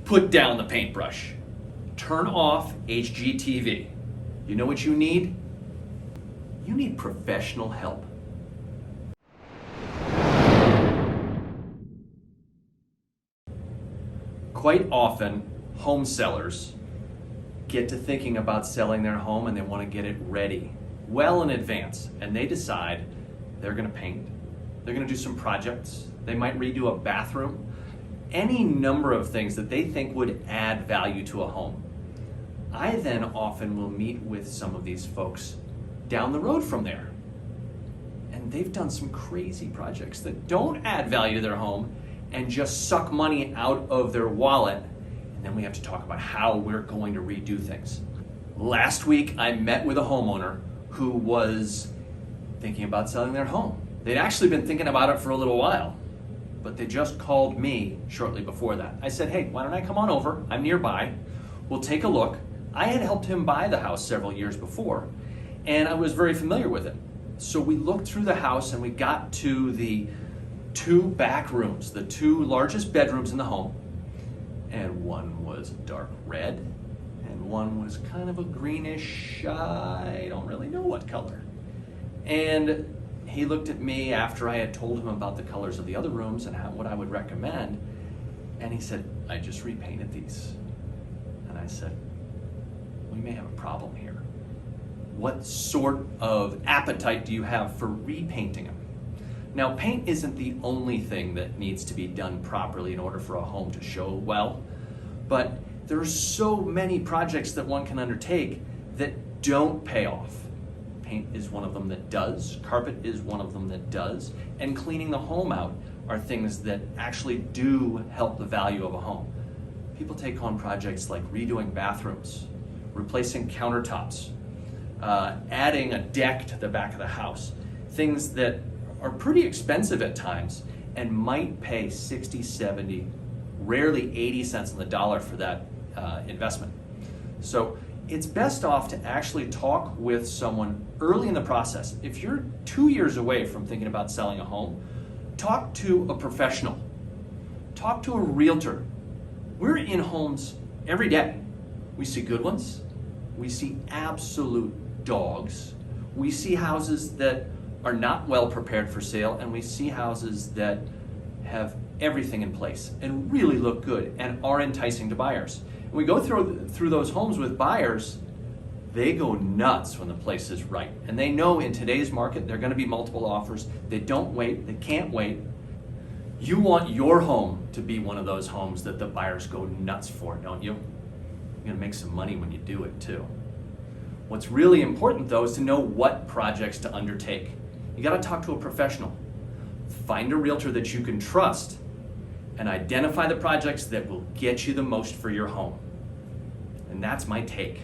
Put down the paintbrush. Turn off HGTV. You know what you need? You need professional help. Quite often, home sellers get to thinking about selling their home and they want to get it ready well in advance, and they decide they're going to paint, they're going to do some projects, they might redo a bathroom, any number of things that they think would add value to a home. I then often will meet with some of these folks down the road from there, and they've done some crazy projects that don't add value to their home and just suck money out of their wallet, and then we have to talk about how we're going to redo things. Last week I met with a homeowner who was thinking about selling their home. They'd actually been thinking about it for a little while, but they just called me shortly before that. I said, hey, why don't I come on over? I'm nearby. We'll take a look. I had helped him buy the house several years before, and I was very familiar with it. So we looked through the house and we got to the 2 back rooms, the 2 largest bedrooms in the home, and one was dark red and one was kind of a greenish, I don't really know what color. And he looked at me after I had told him about the colors of the other rooms and what I would recommend, and he said, I just repainted these. And I said, we may have a problem here. What sort of appetite do you have for repainting them? Now, paint isn't the only thing that needs to be done properly in order for a home to show well, but there are so many projects that one can undertake that don't pay off. Paint is one of them that does, carpet is one of them that does, and cleaning the home out are things that actually do help the value of a home. People take on projects like redoing bathrooms, replacing countertops, adding a deck to the back of the house, things that are pretty expensive at times and might pay 60, 70, rarely 80 cents on the dollar for that investment. So it's best off to actually talk with someone early in the process. If you're 2 years away from thinking about selling a home, talk to a professional. Talk to a realtor. We're in homes every day. We see good ones. We see absolute dogs. We see houses that are not well prepared for sale, and we see houses that have everything in place and really look good and are enticing to buyers. And we go through those homes with buyers, they go nuts when the place is right. And they know in today's market there are going to be multiple offers. They don't wait, they can't wait. You want your home to be one of those homes that the buyers go nuts for, don't you? You're going to make some money when you do it too. What's really important though is to know what projects to undertake. You got to talk to a professional. Find a realtor that you can trust and identify the projects that will get you the most for your home. And that's my take.